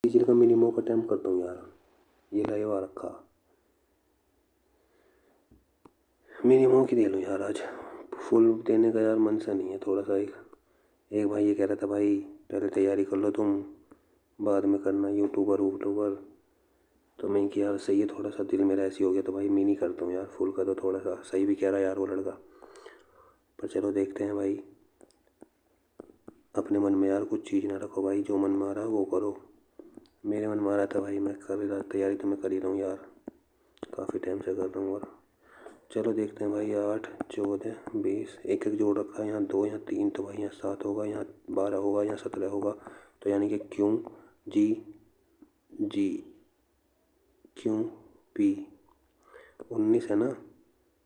Diesel का minimum का time करता हूँ यार। ये लाइव आ रखा, मिनिमम की दे लूँ यार। आज फुल देने का यार मन सा नहीं है थोड़ा सा। एक भाई ये कह रहा था भाई पहले तैयारी कर लो तुम, बाद में करना यूट्यूबर वूट्यूबर। तो मैं कि यार सही है, थोड़ा सा दिल मेरा ऐसी हो गया तो भाई मिनी करता हूँ यार। फुल का तो थोड़ा सा सही भी कह रहा है यार वो लड़का। पर चलो देखते हैं भाई। अपने मन में यार कुछ चीज़ ना रखो भाई, जो मन में आ रहा है वो करो। मेरे मन में आ रहा था भाई, मैं कर रहा तैयारी तो मैं कर ही रहा हूँ यार, काफ़ी टाइम से कर रहा हूँ। और चलो देखते हैं भाई। 8 14 20 एक एक जोड़ रखा है, यहाँ 2 यहाँ 3, तो भाई यहाँ 7 होगा, यहाँ 12 होगा, यहाँ 17 होगा। तो यानी कि क्यों जी जी क्यों पी 19 है ना।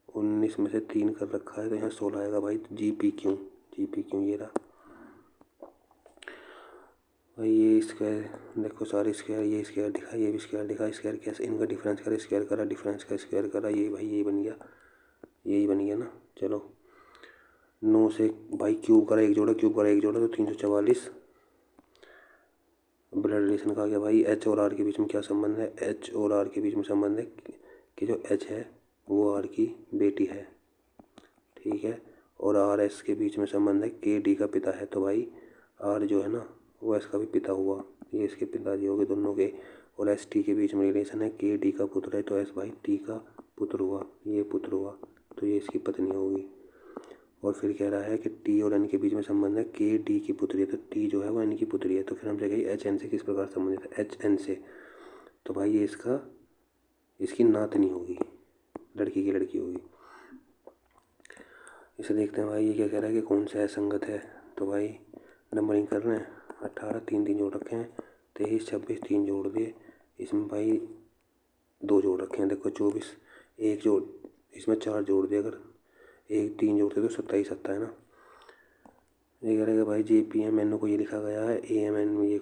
19 में से 3 कर रखा है तो यहाँ 16 आएगा भाई। तो जी पी क्यों ये रहा भाई। ये स्क्वायर देखो, सारे स्क्वायर, ये स्क्वायर दिखा, ये भी स्क्वायर दिखा। स्क्वायर कैसे इनका डिफरेंस करा, स्क्वायर करा, डिफरेंस का स्क्वायर करा, ये भाई यही बन गया, यही बन गया ना। चलो 9 से भाई क्यूब करा एक जोड़ा, क्यूब करा एक जोड़ा तो 344। ब्लड रिलेशन का आ गया भाई। एच और आर के बीच में क्या संबंध है, एच और आर के बीच में संबंध है कि जो एच है वो आर की बेटी है, ठीक है। और आर एस के बीच में संबंध है, के डी का पिता है। तो भाई आर जो है ना वो एस का भी पिता हुआ, ये इसके पिताजी हो गए दोनों के। और एस टी के बीच में रिलेशन है, के डी का पुत्र है तो एस भाई टी का पुत्र हुआ, ये पुत्र हुआ तो ये इसकी पत्नी होगी। और फिर कह रहा है कि टी और एन के बीच में संबंध है, के डी की पुत्री है तो टी जो है वो एन की पुत्री है। तो फिर हमसे कही एच एन से किस प्रकार संबंधित है, एच एन से। तो भाई ये इसकी नातनी होगी, लड़की की लड़की होगी। इसे देखते हैं भाई। ये क्या कह रहा है कि कौन सा असंगत है। तो भाई नंबरिंग कर रहे हैं। 18 3 3 जोड़ रखे हैं, 23 26 3 जोड़ दिए। इसमें भाई 2 जोड़ रखे हैं, देखो 24 एक जोड़, इसमें 4 जोड़ दिए। अगर एक 3 जोड़ते तो 27 आता है ना। ये कह रहेगा भाई जे पी एम एन को ये लिखा गया है, ए एम एन में ये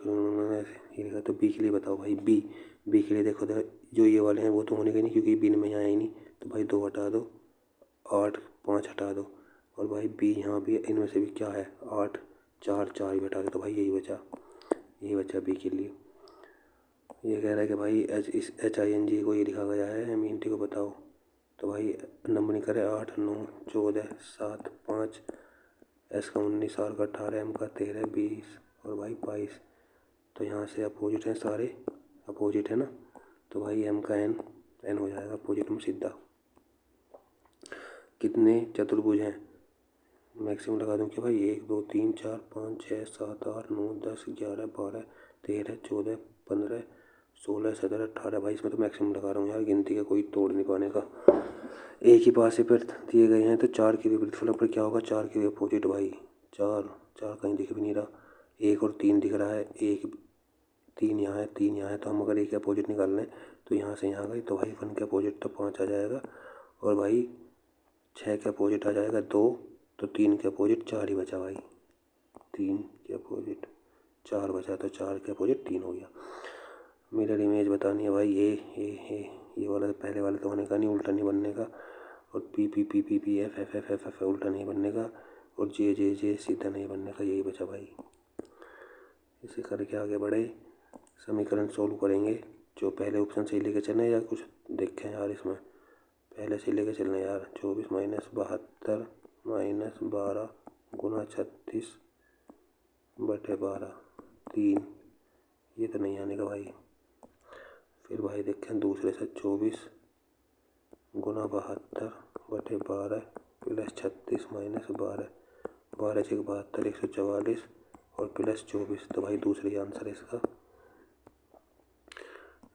लिखा। तो बी के लिए बताओ भाई। बी के लिए देखो तो जो ये वाले हैं वो तो होने के नहीं, क्योंकि बी में यहाँ है ही नहीं। तो भाई 2 हटा दो, 8 5 हटा दो। और भाई बी यहाँ भी, इनमें से भी क्या है 8 4 4 भी हटा दो। तो भाई यही बचा बी के लिए। ये कह रहा है कि भाई एच आई एन जी को ये लिखा गया है, एम टी को बताओ। तो भाई नंबर नहीं करे, 8 9 14 7 5, एस का 19, आर का 18, एम का 13 20 और भाई 22। तो यहाँ से अपोजिट हैं सारे, अपोजिट है ना। तो भाई एम का एन हो जाएगा अपोजिट में सीधा। कितने चतुर्भुज हैं, मैक्सिमम लगा दूँ कि भाई 1 2 3 4 5 6 7 8 9 10 11 12 13 14 15 16 17 18। भाई इसमें तो मैक्सिमम लगा रहा हूँ यार, गिनती का कोई तोड़ नहीं पाने का। एक ही पास से फिर दिए गए हैं तो 4 के विपरीत फल पर क्या होगा, 4 के अपोजिट भाई। 4 4 कहीं दिख भी नहीं रहा, 1 और 3 दिख रहा है। 1 3 यहाँ है, 3 यहाँ है। तो हम अगर एक के अपोजिट निकाल लें तो यहाँ से यहाँ गई, तो भाई 1 के अपोजिट तो 5 आ जाएगा। और भाई 6 के अपोजिट आ जाएगा 2, तो 3 के अपोजिट 4 ही बचा भाई। 3 के अपोजिट 4 बचा तो 4 के अपोजिट 3 हो गया। मिरर इमेज बतानी है भाई। ये वाला तो पहले वाला तो होने का नहीं, उल्टा नहीं बनने का। और P P P P P F F F F F उल्टा नहीं बनने का। और जे जे जे सीधा नहीं बनने का, यही बचा भाई। इसे करके आगे बढ़े, समीकरण सोल्व करेंगे। जो पहले ऑप्शन से ही लेके चलें या कुछ देखें यार, इसमें पहले से लेके चलना यार। 24 माइनस 72 माइनस 12 गुना 36 बटे 12 3, ये तो नहीं आने का भाई। फिर भाई देखें दूसरे से, 24 गुना 72 बटे 12 प्लस 36 माइनस 12, 12 से 72 144 और प्लस 24। तो भाई दूसरी आंसर है इसका।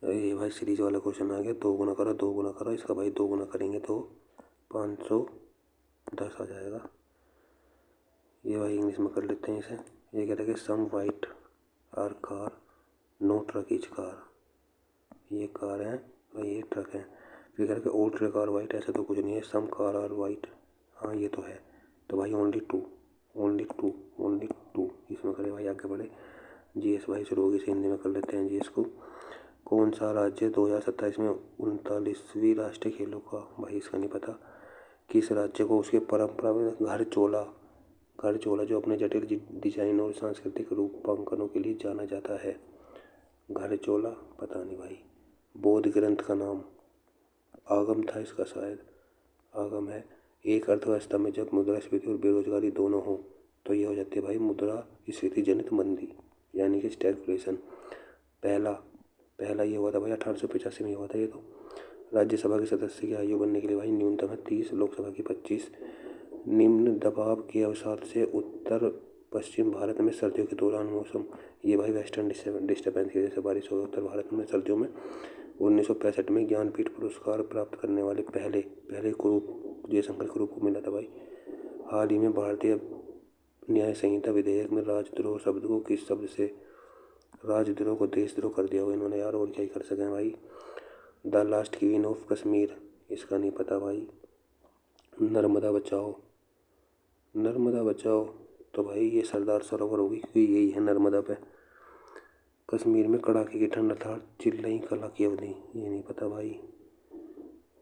ये भाई सीरीज वाला क्वेश्चन आ गया। 2 गुना करो 2 गुना करो, इसका भाई 2 गुना करेंगे तो 510 आ जाएगा। ये भाई इंग्लिश में कर लेते हैं इसे। ये कहता है कि some white are car no truck each car. ये कार है और ये ट्रक है। फिर कहता है कि ऑल ट्रक आर वाइट, ऐसा तो कुछ नहीं है। सम कार आर वाइट, हाँ ये तो है। तो भाई ओनली टू इसमें करे भाई। आगे बढ़े, जीएस भाई शुरू होगी से हिंदी में कर लेते हैं जीएस को। कौन सा राज्य 2027 में 39वीं राष्ट्रीय खेलों का, भाई इसका नहीं पता। किस राज्य को उसके परंपरागत घर चोला जो अपने जटिल डिजाइन और सांस्कृतिक रूपांकनों के लिए जाना जाता है। घर चोला पता नहीं भाई। बौद्ध ग्रंथ का नाम आगम था इसका, शायद आगम है। एक अर्थव्यवस्था में जब मुद्रास्फीति और बेरोजगारी दोनों हो तो ये हो जाती है भाई मुद्रास्फीति जनित मंदी, यानी कि स्टैगफ्लेशन। पहला पहला ये हुआ था भाई 1885 में हुआ था ये तो। राज्यसभा के सदस्य की आयु बनने के लिए भाई न्यूनतम है 30, लोकसभा की 25। निम्न दबाव के अवसाद से उत्तर पश्चिम भारत में सर्दियों के दौरान मौसम, ये भाई वेस्टर्न डिस्टर्बेंस की वजह से बारिश हो उत्तर भारत में सर्दियों में। 1965 में ज्ञानपीठ पुरस्कार प्राप्त करने वाले पहले कुरूप जयशंकर कुरूप को मिला था भाई। हाल ही में भारतीय न्याय संहिता विधेयक में राजद्रोह शब्द को किस शब्द से राजद्रोह को देशद्रोह कर दिया हुआ इन्होंने यार, और क्या ही कर सकें भाई। The last queen of Kashmir, इसका नहीं पता भाई। नर्मदा बचाओ, नर्मदा बचाओ तो भाई ये सरदार सरोवर होगी क्योंकि यही है नर्मदा पे। कश्मीर में कड़ाके की ठंड अर्थात चिल्लई कला की अवधि, ये नहीं पता भाई।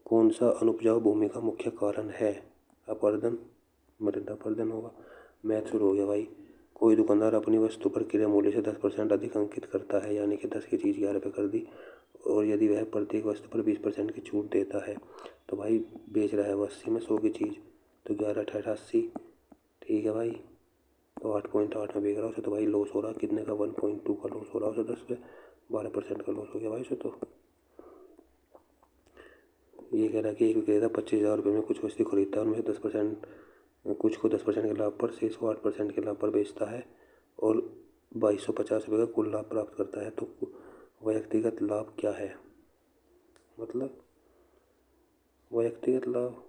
कौन सा अनुपजाऊ भूमि का मुख्य कारण है? अपरदन, मृदापर्दन होगा। मैथ शुरू हो गया भाई। कोई दुकानदार अपनी वस्तु पर क्रय मूल्य से 10% अधिक अंकित करता है, यानी कि 10 की चीज़ 11 पे कर दी, और यदि वह प्रत्येक वस्तु पर 20% की छूट देता है तो भाई बेच रहा है वो 80 में 100 की चीज़, तो 11 अठारह 80, ठीक है भाई। तो 8.8 में बेच रहा है उसे, तो भाई लॉस हो रहा कितने का? 1.2 का लॉस हो रहा है उसे, 10 पे 12% का लॉस हो गया भाई उसे। तो ये कह रहा है कि एक विक्रेता 25,000 रुपये में कुछ वस्तु खरीदता है, उनमें से 10% कुछ को 10% के लाभ पर, शेष को 8% के लाभ पर बेचता है और 2250 रुपये का कुल लाभ प्राप्त करता है। तो व्यक्तिगत लाभ क्या है? मतलब व्यक्तिगत लाभ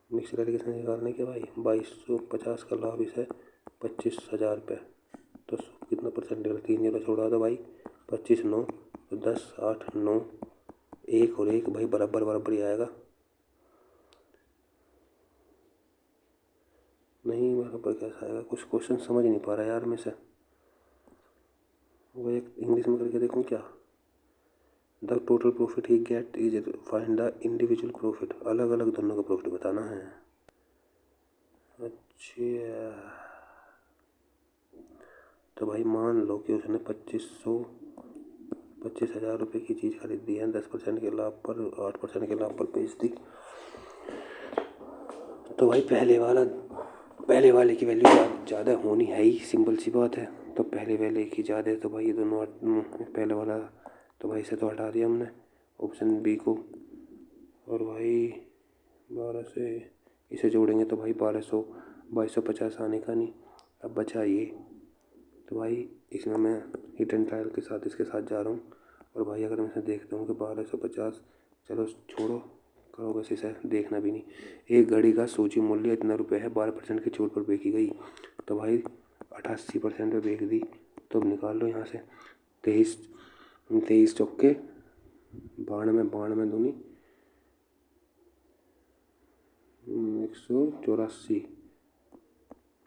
मिक्सर एप्लीकेशन निकालने के भाई 2250 का लाभ इसे 25,000 रुपये, तो कितना परसेंट निकला? 3 जीरो छोड़ा तो भाई 25 9, तो 10 8 9, 1 और 1 भाई बराबर बराबर ही आएगा। नहीं बराबर कैसा आएगा? कुछ क्वेश्चन समझ नहीं पा रहा यार मैं से। वो एक इंग्लिश में करके देखूँ क्या? The total profit he get is find the individual profit, अलग अलग दोनों का प्रॉफिट बताना है। अच्छा, तो भाई मान लो कि उसने 25,000 रुपये की चीज़ खरीदी है, 10% के लाभ पर 8% के लाभ पर बेच दी, तो भाई पहले वाले की वैल्यू ज़्यादा होनी है ही, सिंपल सी बात है। तो पहले वाले की ज़्यादा है, तो भाई ये दोनों पहले वाला, तो भाई इसे तो हटा दिया हमने ऑप्शन बी को। और भाई 12 से इसे जोड़ेंगे तो भाई 1200, 2250 आने का नहीं। अब बचा ये, तो भाई इसमें मैं हिट एंड ट्रायल के साथ इसके साथ जा रहा हूँ। और भाई अगर मैं इसे देखता हूँ कि 1250, चलो छोड़ो, करो बस इसे देखना भी नहीं। एक घड़ी का सूची मूल्य इतना रुपये है, 12% की छूट पर बेची गई, तो भाई 88% पे बेच दी। तो अब निकाल लो यहाँ से 23 23 चौके 92, 92 दूनी 184,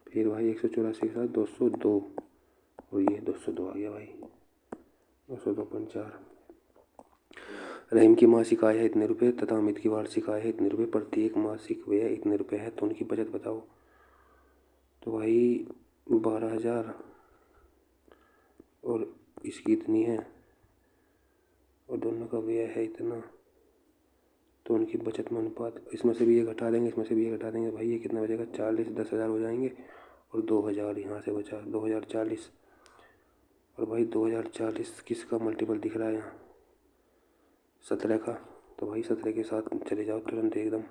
फिर भाई 184 के साथ 202, और ये 202 आ गया भाई, 202.4। रहीम की मासिक आय है इतने रुपये तथा अमित की वार्षिक आय है इतने रुपये, प्रत्येक मासिक व्यय इतने रुपये है, तो उनकी बचत बताओ। तो भाई 12,000 और इसकी इतनी है और दोनों का व्यय है इतना, तो उनकी बचत में अनुपात, इसमें से भी ये घटा देंगे, इसमें से भी ये घटा देंगे, भाई ये कितना बचेगा? 40, 10,000 हो जाएंगे और 2,000 यहाँ से बचा, 2040। और भाई 2040 किसका मल्टीपल दिख रहा है यहाँ? 17 का, तो भाई 17 के साथ चले जाओ तुरंत एकदम।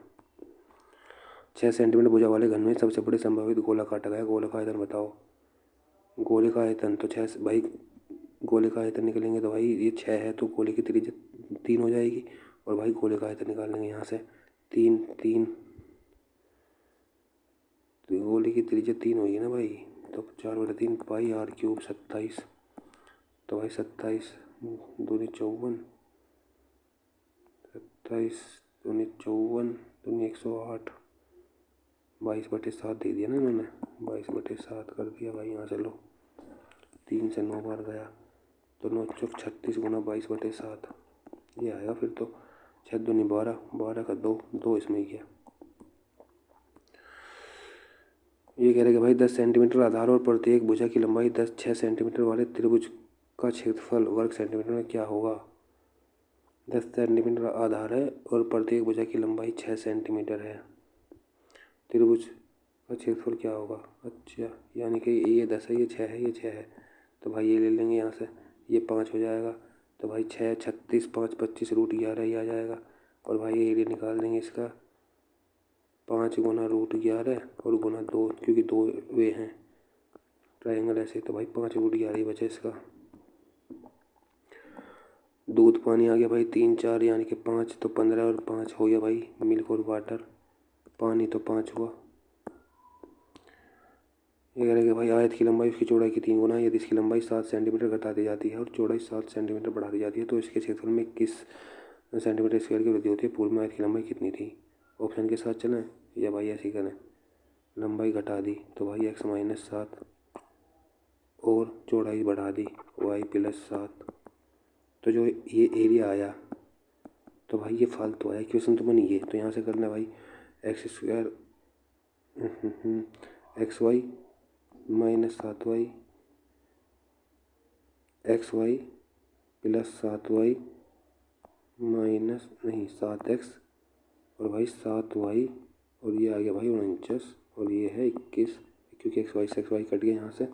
6 सेंटीमीटर भुजा वाले घन में सबसे बड़े संभावित गोला काटा गया, गोले का आयतन बताओ। गोले का आयतन तो 6 भाई, गोले का आयतन निकलेंगे तो भाई ये 6 है, तो गोले की त्रिज्या 3 हो जाएगी, और भाई गोले का आयतन निकाल लेंगे यहाँ से 3 3, तो गोले की त्रिज्या 3 होगी ना भाई, तो 4/3 पाई r क्यूब 27, तो भाई 27 दूनी 54, 27 दूनी 54 दूनी 108, 22/7 दे दिया ना इन्होंने, 22/7 कर दिया भाई। यहाँ से लो 3 से 9 बार गया, तो 9 चौक 36 गुना 22/7 ये आएगा फिर तो। 6 दूनी 12, 12 का 2 2 इसमें ही गया। ये कह रहे हैं कि भाई 10 सेंटीमीटर आधार और प्रत्येक भुजा की लंबाई 6 सेंटीमीटर वाले त्रिभुज का क्षेत्रफल वर्ग सेंटीमीटर में क्या होगा। 10 सेंटीमीटर आधार है और प्रत्येक भुजा की लंबाई 6 सेंटीमीटर है। त्रिभुज का क्षेत्रफल क्या होगा। अच्छा, यानी कि ये 10 है, ये 6 है, ये 6 है, तो भाई ये ले लेंगे यहाँ से, ये 5 हो जाएगा। तो भाई 6 36 5 25 √11 ही आ जाएगा। और भाई ये एरिया निकाल देंगे इसका, 5 गुना √11 और गुना 2, क्योंकि 2 वे हैं ट्रायंगल ऐसे, तो भाई 5 √11 ही बचे इसका। दूध पानी आ गया भाई 3 4 यानी कि 5, तो 15 और 5 हो गया भाई मिल्क और वाटर। पानी तो 5 हुआ। ये कह रहे कि भाई आयत की लंबाई उसकी चौड़ाई की 3 गुना है। यदि इसकी लंबाई 7 सेंटीमीटर घटा दी जाती है और चौड़ाई 7 सेंटीमीटर बढ़ा दी जाती है तो इसके क्षेत्रफल में किस सेंटीमीटर स्क्वायर की वृद्धि होती है। पूर्व में आयत की लंबाई कितनी थी। ऑप्शन के साथ चलें या भाई ऐसे ही करें। लंबाई घटा दी तो भाई x-7 और चौड़ाई बढ़ा दी y+7। तो जो ये एरिया आया तो भाई ये फालतू आया, इक्वेशन तो बनी ये, तो यहाँ से करना भाई x² xy -7y xy +7y -7x और भाई 7y और ये आ गया भाई 49 और ये है 21, क्योंकि xy से xy कट गया यहाँ से,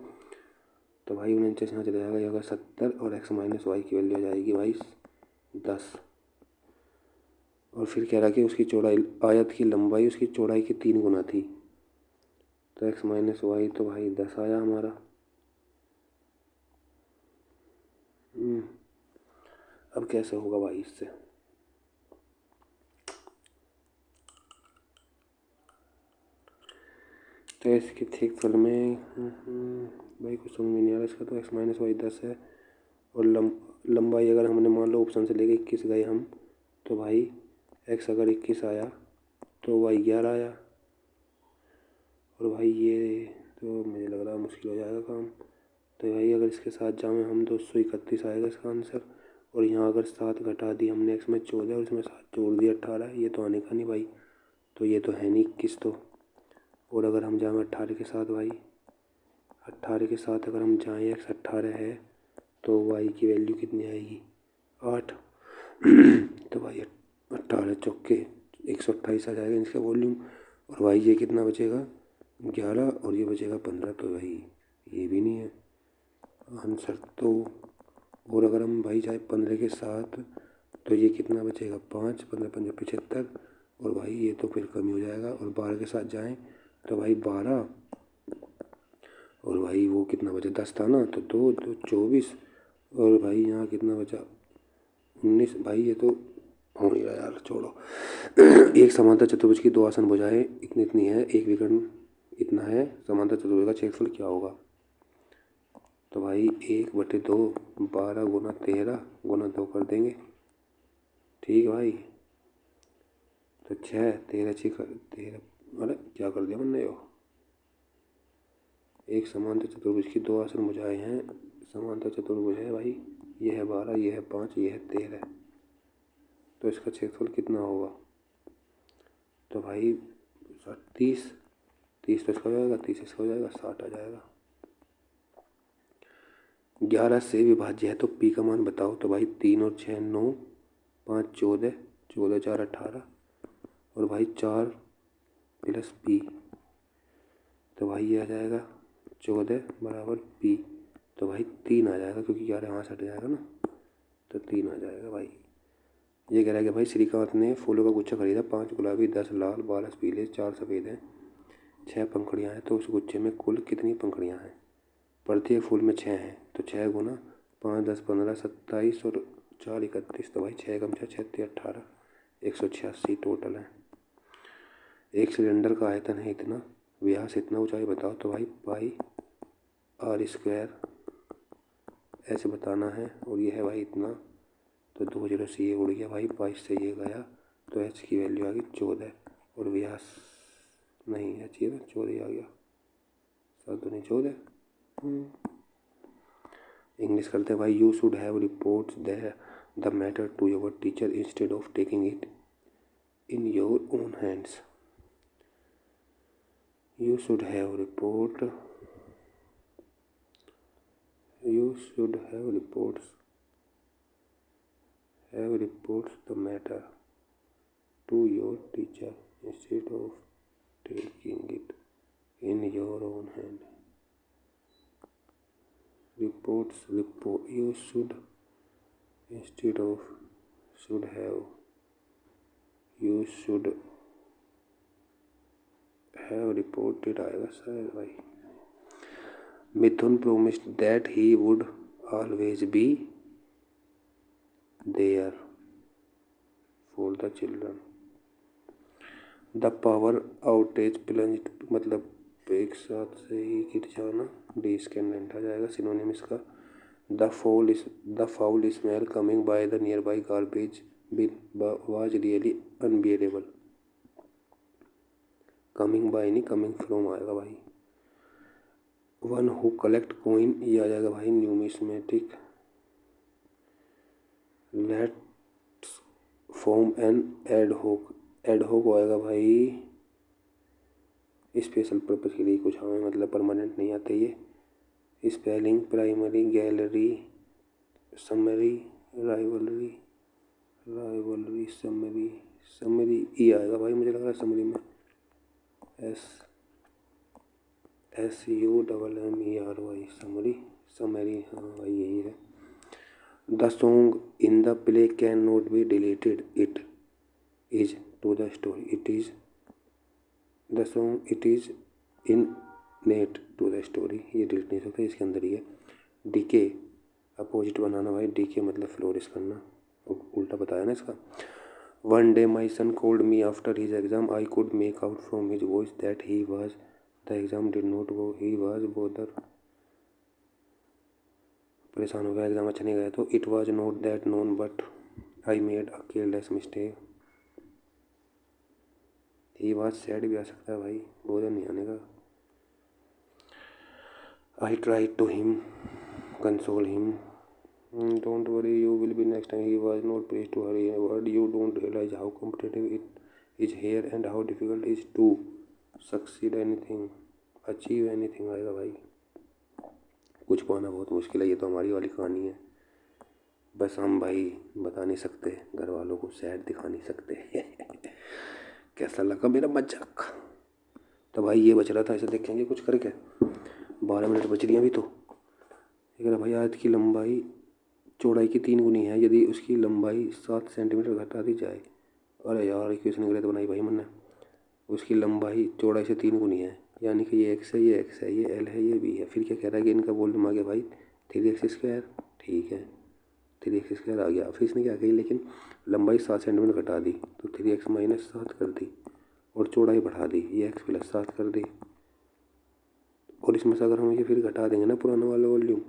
तो भाई 49 यहाँ चला जाएगा, ये होगा 70 और x-y की वैल्यू आ जाएगी भाई 10। और फिर कह रहा कि उसकी चौड़ाई, आयत की लंबाई उसकी चौड़ाई की 3 गुना थी, तो x-y तो भाई 10 आया हमारा। अब कैसे होगा भाई इससे। तो इसके क्षेत्रफल में भाई कुछ समझ में नहीं आ रहा इसका। तो x-y 10 है और लंबाई अगर हमने मान लो ऑप्शन से लेके 21 गए हम, तो भाई x अगर 21 आया तो y 11 आया। और भाई ये तो मुझे लग रहा है मुश्किल हो जाएगा काम। तो भाई अगर इसके साथ जाएँ हम तो 231 आएगा इसका आंसर। और यहाँ अगर 7 घटा दी हमने x में 14 और इसमें 7 जोड़ दिया 18, ये तो आने का नहीं भाई, तो ये तो है नहीं 21 तो। और अगर हम जाएँ 18 के साथ भाई, 18 के साथ अगर हम जाएँ x 18 है तो y की वैल्यू कितनी आएगी 8। तो भाई 18 चौके 128 आ जाएगा इसका वॉल्यूम। और भाई ये कितना बचेगा 11 और ये बचेगा 15, तो भाई ये भी नहीं है आंसर तो। और अगर हम भाई जाए 15 के साथ तो ये कितना बचेगा 5, 15 5 75 और भाई ये तो फिर कम ही हो जाएगा। और 12 के साथ जाएं तो भाई 12 और भाई वो कितना बचा 10 था ना, तो 2 2 24 और भाई यहाँ कितना बचा 19। भाई ये तो हो नहीं रहा यार, छोड़ो। एक समांतर चतुर्भुज की 2 आसन भुजाएं इतनी इतनी है, एक विकर्ण इतना है, समांतर चतुर्भुज का क्षेत्रफल क्या होगा। तो भाई 1/2 12 गुना 13 गुना 2 कर देंगे, ठीक है भाई। तो 6 13 6 13, अरे क्या कर दिया मैंने यो। एक समांतर चतुर्भुज की 2 आसन भुजाएं हैं, समांतर चतुर्भुज है भाई, ये है 12, ये है 5, ये है 13, तो इसका क्षेत्रफल कितना होगा। तो भाई 30 30 तो इसका हो जाएगा, 30 इसका हो जाएगा, 60 आ जाएगा। 11 से विभाज्य है तो पी का मान बताओ। तो भाई 3 और 6 9, 5 14, 14 4 18 और भाई 4 + पी, तो भाई ये आ जाएगा 14 बराबर पी। तो भाई 3 आ जाएगा, क्योंकि 11 वहाँ से हट जाएगा ना, तो 3 आ जाएगा भाई। ये कह रहा है कि भाई श्रीकांत ने फूलों का गुच्छा खरीदा, 5 गुलाबी 10 लाल 12 पीले 4 सफ़ेद हैं, 6 पंखुड़ियाँ हैं, तो उस गुच्छे में कुल कितनी पंखुड़ियाँ हैं। प्रत्येक फूल में 6 हैं, तो 6 गुना 5 10 15 27 और 4 31, तो भाई 6 कम 6 6 18 186 टोटल है। एक सिलेंडर का आयतन है इतना, व्यास इतना, ऊंचाई बताओ। तो भाई πr² ऐसे बताना है और ये है भाई इतना, तो 2 0 से ये उड़ गया भाई, 22 से ये गया, तो h की वैल्यू आ गई 14 और व्यास नहीं h ये 14 आ गया, 7 दूनी 14। इंग्लिश करते हैं भाई। You should have report the matter to your teacher instead of taking it in your own hands. You should have report. You should have reports. Have reports the matter to your teacher instead of taking it in your own hand. Report. You should instead of should have. You should have reported आएगा शायद भाई. Mithun promised that he would always be there for the children. The power outage plunged मतलब एक साथ से ही गिर जाना. डिस्केंडेंट आ जाएगा सिनोनिम इसका. The foul smell coming by the nearby garbage bin was really unbearable. Coming by नहीं कमिंग फ्रॉम आएगा भाई. वन हु कलेक्ट कोइन ये आ जाएगा भाई numismatic. Let's form an ad hoc. Ad hoc आएगा भाई स्पेशल पर्पज के लिए कुछ हमें मतलब परमानेंट नहीं आते ये. Spelling primary gallery summary rivalry summary E आएगा भाई मुझे लग रहा है समरी में SUMMERY समरी हाँ भाई यही है. The song in the play can not be deleted. It is to the story. It is in net to the story. ये डिलीट नहीं सकता इसके अंदर ही है. डीके अपोजिट बनाना भाई. डीके मतलब फ्लोरिश करना. उल्टा बताया ना इसका. One day my son called me after his exam. I could make out from his voice that the exam did not go. He was bothered. परेशान हो गया एग्जाम अच्छा नहीं गया तो. It was not that known but I made a careless mistake. He was sad भी आ सकता है भाई. बोझ नहीं आने का. I tried to console him. Don't worry, you will be next time. He was not pleased to hurry a word. You don't realize how competitive it is here and how difficult it is to succeed anything, achieve anything आएगा भाई. कुछ पाना बहुत मुश्किल है. ये तो हमारी वाली कहानी है. बस हम भाई बता नहीं सकते घर वालों को सैड दिखा नहीं सकते. कैसा लगा मेरा मजाक. तो भाई ये बच रहा था इसे देखेंगे कुछ करके. 12 मिनट बच रही हैं अभी तो. ये कह भाई आयत की लंबाई चौड़ाई की 3 गुनी है यदि उसकी लंबाई 7 सेंटीमीटर घटा दी जाए. अरे यार इक्वेशन गलत बनाई भाई मैंने. उसकी लंबाई चौड़ाई से 3 गुनी है यानी कि ये एक्स है ये एक्स है ये एल है ये बी है. फिर क्या कह रहा है कि इनका वॉल्यूम आ गया भाई 3x². ठीक है 3x² आ गया. फिर इसने क्या कही लेकिन लंबाई 7 सेंटीमीटर घटा दी तो 3x - 7 कर दी और चौड़ाई बढ़ा दी ये x + 7 कर दी. और इसमें से अगर हम ये फिर घटा देंगे ना पुराना वाला वॉल्यूम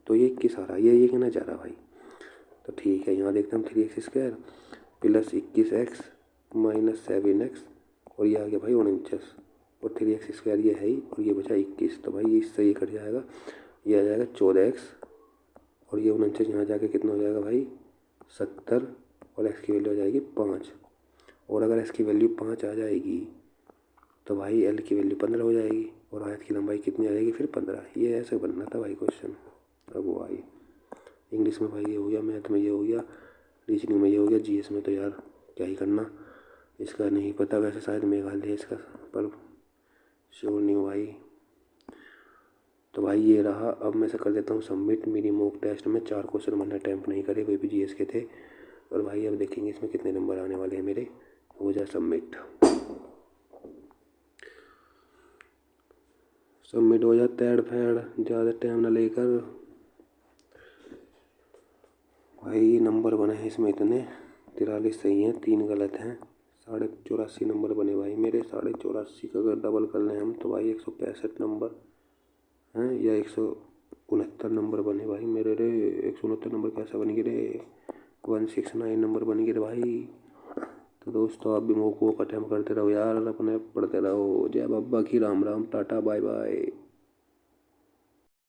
तो ये 21 आ रहा है. ये कहना चाह रहा भाई. तो ठीक है यहाँ देखते हैं हम 3x² + 21x - 7x और ये आ गया भाई 49 और 3x² ये है ही और ये बचा 21. तो भाई इससे ये कट जाएगा. ये आ जाएगा 14x और ये 49 यहाँ जाके कितना हो जाएगा भाई 70 और x की वैल्यू आ जाएगी 5. और अगर x की वैल्यू 5 आ जाएगी तो भाई l की वैल्यू 15 हो जाएगी और आयत की लंबाई कितनी आ जाएगी फिर 15. ये ऐसे बनना था भाई क्वेश्चन. अब वो आई इंग्लिश में भाई ये हो गया. मैथ में ये हो गया. रीजनिंग में ये हो गया. जीएस में तो यार क्या ही करना इसका नहीं पता. वैसे शायद मेघालय इसका पर श्योर नहीं हो भाई. तो भाई ये रहा. अब मैं से कर देता हूँ सबमिट. मेरी मॉक टेस्ट में 4 क्वेश्चन मैंने अटैम्प्ट नहीं करे. वे भी जीएस के थे. और भाई अब देखेंगे इसमें कितने नंबर आने वाले हैं मेरे. हो जाए सबमिट. सबमिट हो जाता है. फैड ज़्यादा टाइम ना लेकर. भाई नंबर बने हैं इसमें इतने 43 सही हैं 3 गलत हैं. 84.5 नंबर बने भाई मेरे. 84.5 का अगर डबल कर लें हम तो भाई 165 नंबर हैं या 169 नंबर बने भाई मेरे रे. 169 नंबर कैसा बन गए रे. 169 नंबर बन गए भाई. तो दोस्तों आप भी मौक़ों का अटैम्प्ट करते रहो यार. अपने पढ़ते रहो. जय बाबा की राम राम. Tata bye bye.